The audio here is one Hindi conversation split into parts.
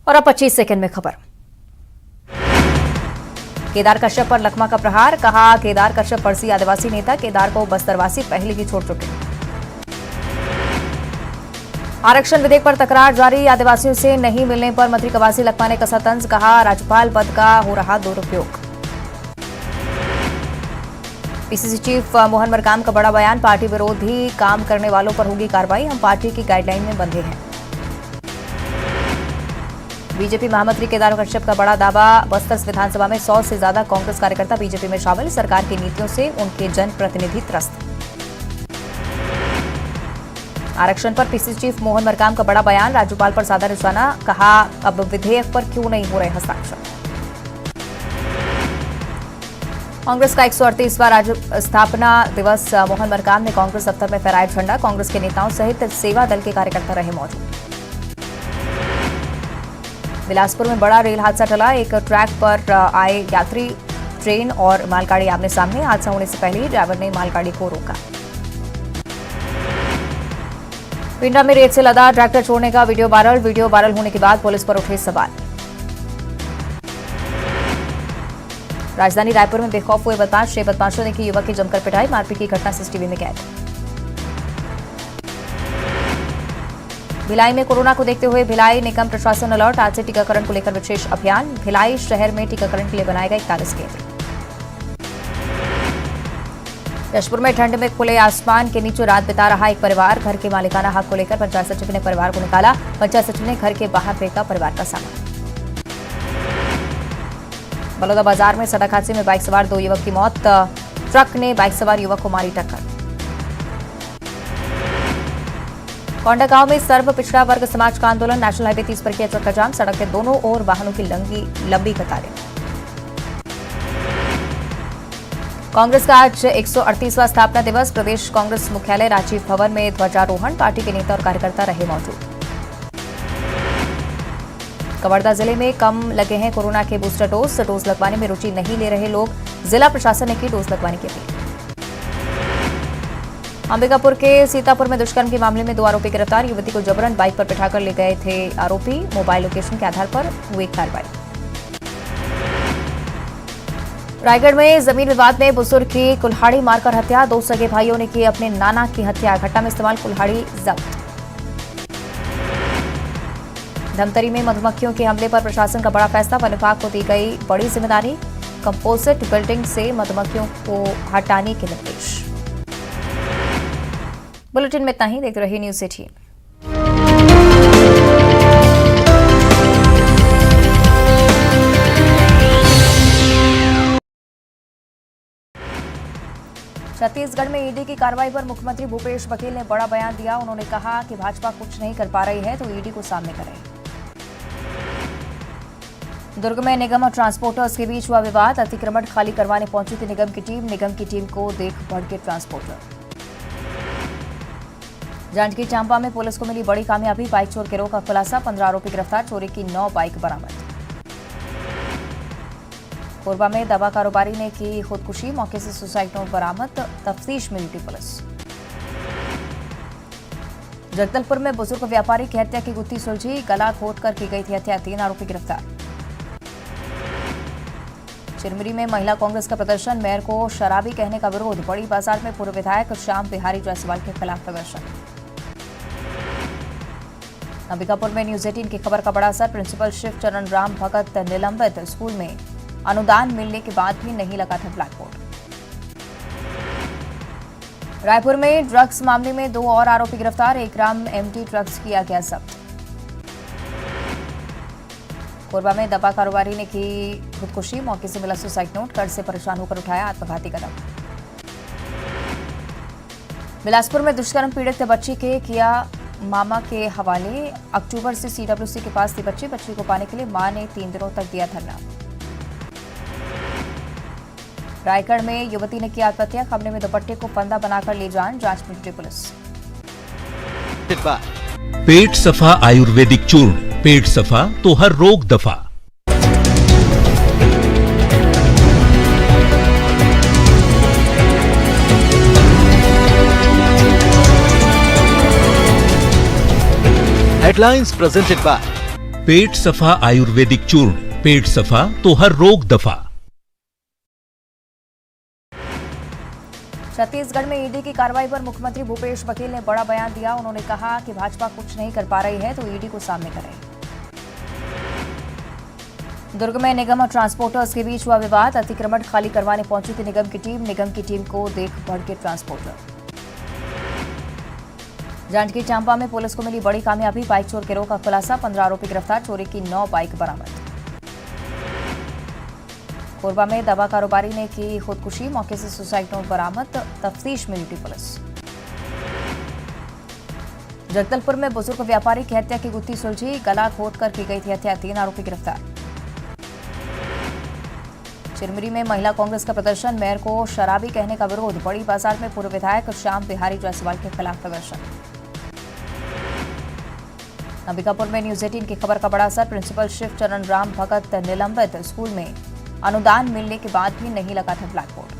और अब 25 सेकंड में खबर। केदार कश्यप पर लखमा का प्रहार, कहा केदार कश्यप परसी आदिवासी नेता, केदार को बस्तरवासी पहले ही छोड़ चुके। आरक्षण विधेयक पर तकरार जारी, आदिवासियों से नहीं मिलने पर मंत्री कवासी लखमा ने कसा तंज, कहा राज्यपाल पद का हो रहा दुरुपयोग। पीसीसी चीफ मोहन मरकाम का बड़ा बयान, पार्टी विरोधी काम करने वालों पर होगी कार्रवाई, हम पार्टी की गाइडलाइन में बंधे हैं। बीजेपी महामंत्री केदार कश्यप का बड़ा दावा, बस्तर विधानसभा में 100 से ज्यादा कांग्रेस कार्यकर्ता बीजेपी में शामिल, सरकार की नीतियों से उनके जनप्रतिनिधि त्रस्त। आरक्षण पर पीसीसी चीफ मोहन मरकाम का बड़ा बयान, राज्यपाल पर साधा निशाना, कहा अब विधेयक पर क्यों नहीं हो रहे हस्ताक्षर। कांग्रेस का 138वां राज्य स्थापना दिवस, मोहन मरकाम ने कांग्रेस दफ्तर में फहराया झंडा, कांग्रेस के नेताओं सहित सेवा दल के कार्यकर्ता रहे मौजूद। बिलासपुर में बड़ा रेल हादसा टला, एक ट्रैक पर आए यात्री ट्रेन और मालगाड़ी आमने सामने, हादसा होने से पहले ही ड्राइवर ने मालगाड़ी को रोका। पिंडा में रेत से लदा ट्रैक्टर छोड़ने का वीडियो वायरल होने के बाद पुलिस पर उठे सवाल। राजधानी रायपुर में बेखौफ हुए बदमाश, 6 बदमाशों ने की युवक की जमकर पिटाई, मारपीट की घटना सीसीटीवी में कैद। भिलाई में कोरोना को देखते हुए भिलाई निगम प्रशासन अलर्ट, आज से टीकाकरण को लेकर विशेष अभियान, भिलाई शहर में टीकाकरण के लिए बनाए गए 41 केंद्र। जशपुर में ठंड में खुले आसमान के नीचे रात बिता रहा एक परिवार, घर के मालिकाना हक को लेकर पंचायत सचिव ने परिवार को निकाला, पंचायत सचिव ने घर के बाहर फेंका परिवार का सामान। बलौदा बाजार में सड़क हादसे में बाइक सवार 2 युवक की मौत, ट्रक ने बाइक सवार युवक को मारी टक्कर। कोंडागांव में सर्व पिछड़ा वर्ग समाज का आंदोलन, नेशनल हाईवे 30 पर किया चक्का जाम, सड़क के दोनों ओर वाहनों की लंबी कतारें। कांग्रेस का आज 138वां स्थापना दिवस, प्रदेश कांग्रेस मुख्यालय राजीव भवन में ध्वजारोहण, पार्टी के नेता और कार्यकर्ता रहे मौजूद। कवर्धा जिले में कम लगे हैं कोरोना के बूस्टर डोज लगवाने में रुचि नहीं ले रहे लोग, जिला प्रशासन ने की डोज लगवाने की अपील। अंबिकापुर के सीतापुर में दुष्कर्म के मामले में 2 आरोपी गिरफ्तार, युवती को जबरन बाइक पर बिठाकर ले गए थे आरोपी, मोबाइल लोकेशन के आधार पर हुई कार्रवाई। रायगढ़ में जमीन विवाद में बुजुर्ग की कुल्हाड़ी मारकर हत्या, 2 सगे भाइयों ने की अपने नाना की हत्या, घटना में इस्तेमाल कुल्हाड़ी जब्त। धमतरी में मधुमक्खियों के हमले पर प्रशासन का बड़ा फैसला, वन विभाग को दी गई बड़ी जिम्मेदारी, कंपोजिट बिल्डिंग से मधुमक्खियों को हटाने के निर्देश। बुलेटिन में इतना ही, देखते रहिए न्यूज़ सिटी। छत्तीसगढ़ में ईडी की कार्रवाई पर मुख्यमंत्री भूपेश बघेल ने बड़ा बयान दिया, उन्होंने कहा कि भाजपा कुछ नहीं कर पा रही है तो ईडी को सामने करें। दुर्ग में निगम और ट्रांसपोर्टर्स के बीच हुआ विवाद, अतिक्रमण खाली करवाने पहुंची थी निगम की टीम को देख भड़के ट्रांसपोर्टर। जांजगीर चांपा में पुलिस को मिली बड़ी कामयाबी, बाइक चोर गिरोह का खुलासा, 15 आरोपी गिरफ्तार, चोरी की 9 बाइक बरामद। कोरबा में दवा कारोबारी ने की खुदकुशी, मौके से सुसाइड नोट बरामद, तफ्तीश में जुटी पुलिस। जगदलपुर में बुजुर्ग व्यापारी की हत्या की गुत्थी सुलझी, गला घोंटकर की गई थी हत्या, 3 आरोपी गिरफ्तार। चिरमिरी में महिला कांग्रेस का प्रदर्शन, मेयर को शराबी कहने का विरोध, बड़ी बाजार में पूर्व विधायक श्याम बिहारी जायसवाल के खिलाफ प्रदर्शन। अंबिकापुर में न्यूज 18 की खबर का बड़ा असर, प्रिंसिपल शिव चरण राम भगत निलंबित, स्कूल में अनुदान मिलने के बाद भी नहीं लगा था ब्लैक बोर्ड। रायपुर में ड्रग्स मामले में 2 और आरोपी गिरफ्तार, 1 ग्राम एमडी ड्रग्स किया गया जब्त। कोरबा में दवा कारोबारी ने की खुदकुशी, मौके से मिला सुसाइड नोट, कर्ज से परेशान होकर उठाया आत्मघाती कदम। बिलासपुर में दुष्कर्म पीड़ित बच्ची के किया मामा के हवाले, अक्टूबर से सीडब्ल्यूसी के पास थी बच्ची को पाने के लिए मां ने 3 दिनों तक दिया धरना। रायगढ़ में युवती ने किया आत्महत्या, कमरे में दुपट्टे को फंदा बनाकर ले जान, जांच में जुटी पुलिस। पेट सफा आयुर्वेदिक चूर्ण, पेट सफा तो हर रोग दफा। Headlines presented by पेट सफा आयुर्वेदिक चूर्ण, पेट सफा तो हर रोग दफा। छत्तीसगढ़ में ईडी की कार्रवाई पर मुख्यमंत्री भूपेश बघेल ने बड़ा बयान दिया। उन्होंने कहा कि भाजपा कुछ नहीं कर पा रही है तो ईडी को सामने करे। दुर्ग में निगम और ट्रांसपोर्टर्स के बीच हुआ विवाद। अतिक्रमण खाली करवाने पहुंची थी निगम की टीम को देख भड़के ट्रांसपोर्टर। जांजगीर चांपा में पुलिस को मिली बड़ी कामयाबी। बाइक चोर गिरोह का खुलासा, 15 आरोपी गिरफ्तार, चोरी की 9 बाइक बरामद। कोरबा में दवा कारोबारी ने की खुदकुशी, मौके से सुसाइड नोट बरामद, तफ्तीश में जुटी पुलिस। जगदलपुर में बुजुर्ग व्यापारी की हत्या की गुत्थी सुलझी, गला घोंटकर की गई थी हत्या, 3 आरोपी गिरफ्तार। चिरमिरी में महिला कांग्रेस का प्रदर्शन, मेयर को शराबी कहने का विरोध, बड़ी बाजार में पूर्व विधायक श्याम बिहारी जायसवाल के खिलाफ प्रदर्शन। अंबिकापुर में न्यूज 18 की खबर का बड़ा असर, प्रिंसिपल शिव चरण राम भगत निलंबित, स्कूल में अनुदान मिलने के बाद भी नहीं लगा था ब्लैक बोर्ड।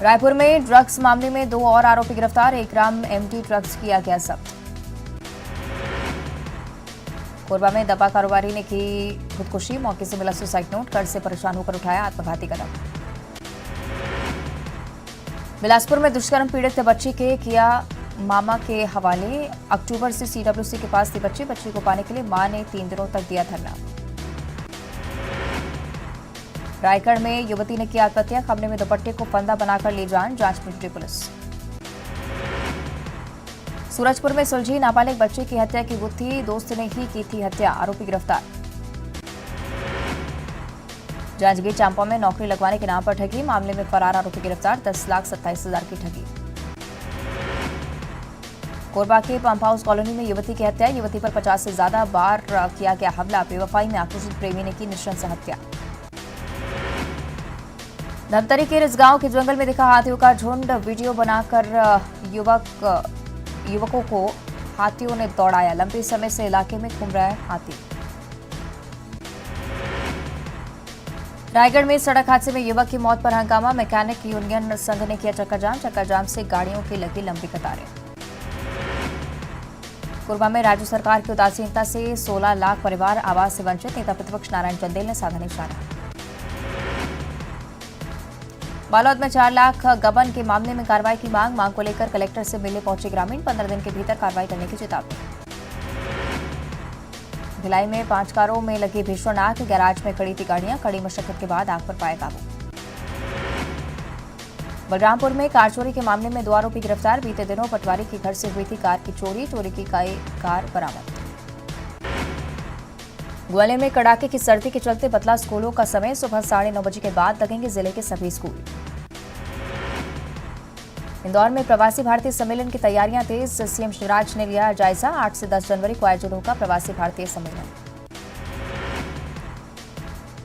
रायपुर में ड्रग्स मामले में 2 और आरोपी गिरफ्तार, 1 ग्राम एमडी ड्रग्स किया गया जब्त। कोरबा में दवा कारोबारी ने की खुदकुशी, मौके से मिला सुसाइड नोट, कर्ज से परेशान होकर उठाया आत्मघाती कदम। बिलासपुर में दुष्कर्म पीड़ित बच्ची के किया मामा के हवाले, अक्टूबर से सीडब्ल्यूसी के पास थी बच्ची को पाने के लिए मां ने 3 दिनों तक दिया धरना। रायगढ़ में युवती ने किया आत्महत्या, कमरे में दुपट्टे को फंदा बनाकर ली जान, जांच में जुटी पुलिस। सूरजपुर में सुलझी नाबालिग बच्चे की हत्या की गुत्थी, दोस्त ने ही की थी हत्या, आरोपी गिरफ्तार। जांजगीर चांपा में नौकरी लगवाने के नाम पर ठगी, मामले में फरार आरोपी गिरफ्तार, 10,27,000 की ठगी। कोरबा के पंप हाउस कॉलोनी में युवती की हत्या, युवती पर 50 से ज्यादा बार किया गया हमला, बेवफाई में आक्रोशित प्रेमी ने की नृशंस हत्या। धमतरी के रिसगांव के जंगल में दिखा हाथियों का झुंड, वीडियो बनाकर युवकों को हाथियों ने दौड़ाया, लंबे समय से इलाके में घूम रहा है हाथी। रायगढ़ में सड़क हादसे में युवक की मौत पर हंगामा, मैकेनिक यूनियन संघ ने किया चक्का जाम से गाड़ियों की लगी लंबी कतारें। कोरबा में राज्य सरकार की उदासीनता से 16 लाख परिवार आवास से वंचित, नेता प्रतिपक्ष नारायण चंदेल ने साधा निशाना। बालोद में 4 लाख गबन के मामले में कार्रवाई की मांग को लेकर कलेक्टर से मिलने पहुंचे ग्रामीण, 15 दिन के भीतर कार्रवाई करने की चेतावनी। भिलाई में 5 कारों में लगी भीषण आग, गैराज में खड़ी थी गाड़ियां, कड़ी मशक्कत के बाद आग पर पाया काबू। बलरामपुर में कार चोरी के मामले में 2 आरोपी गिरफ्तार, बीते दिनों पटवारी के घर से हुई थी कार की चोरी की कार बरामद। ग्वालियर में कड़ाके की सर्दी के चलते बदला स्कूलों का समय, सुबह 9:30 बजे के बाद लगेंगे जिले के सभी स्कूल। इंदौर में प्रवासी भारतीय सम्मेलन की तैयारियां तेज, सीएम शिवराज ने लिया जायजा, 8 से 10 जनवरी को आयोजित होगा प्रवासी भारतीय सम्मेलन।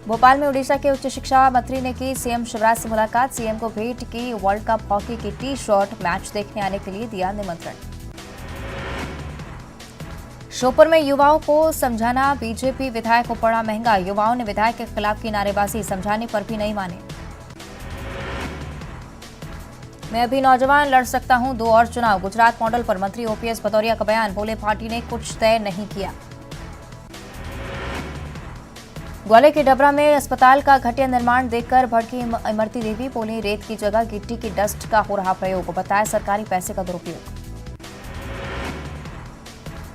भोपाल में उड़ीसा के उच्च शिक्षा मंत्री ने की सीएम शिवराज से मुलाकात, सीएम को भेंट की वर्ल्ड कप हॉकी की टी-शर्ट, मैच देखने आने के लिए दिया निमंत्रण। श्योपुर में युवाओं को समझाना बीजेपी विधायक को पड़ा महंगा, युवाओं ने विधायक के खिलाफ की नारेबाजी, समझाने पर भी नहीं माने। मैं अभी नौजवान लड़ सकता हूं 2 और चुनाव, गुजरात मॉडल पर मंत्री ओपीएस भदौरिया का बयान, बोले पार्टी ने कुछ तय नहीं किया। ग्वालियर के डबरा में अस्पताल का घटिया निर्माण देखकर भड़की इमरती देवी, बोली रेत की जगह गिट्टी की डस्ट का हो रहा प्रयोग, बताया सरकारी पैसे का दुरुपयोग।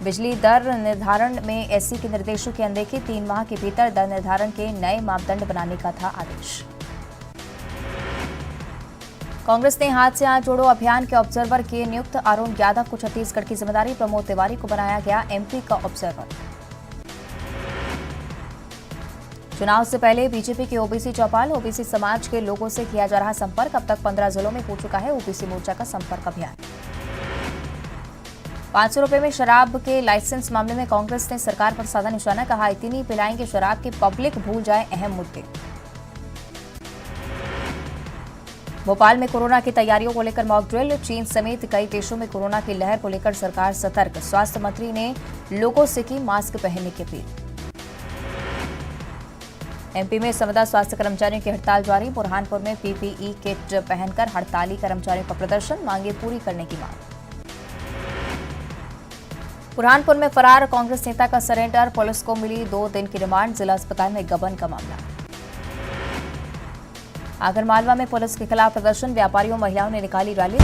बिजली दर निर्धारण में एससी के निर्देशों की अनदेखी, 3 माह के भीतर दर निर्धारण के नए मापदंड बनाने का था आदेश। कांग्रेस ने हाथ से हाथ जोड़ो अभियान के ऑब्जर्वर किए नियुक्त, अरुण यादव को छत्तीसगढ़ की जिम्मेदारी, प्रमोद तिवारी को बनाया गया एमपी का ऑब्जर्वर। चुनाव से पहले बीजेपी के ओबीसी चौपाल, ओबीसी समाज के लोगों से किया जा रहा संपर्क, अब तक 15 जिलों में हो चुका है ओबीसी मोर्चा का संपर्क अभियान। 500 रुपए में शराब के लाइसेंस मामले में कांग्रेस ने सरकार पर साधा निशाना, कहा इतनी पिलाएंगे शराब की पब्लिक भूल जाए अहम मुद्दे। भोपाल में कोरोना की तैयारियों को लेकर मॉक ड्रिल, चीन समेत कई देशों में कोरोना की लहर को लेकर सरकार सतर्क, स्वास्थ्य मंत्री ने लोगों से की मास्क पहनने की अपील। एमपी में संविदा स्वास्थ्य कर्मचारियों की हड़ताल जारी, बुरहानपुर में पीपीई किट पहनकर हड़ताली कर्मचारियों का प्रदर्शन, मांगे पूरी करने की मांग। बुरहानपुर में फरार कांग्रेस नेता का सरेंडर, पुलिस को मिली 2 दिन की रिमांड, जिला अस्पताल में गबन का मामला। आगरमालवा में पुलिस के खिलाफ प्रदर्शन, व्यापारियों महिलाओं ने निकाली रैली।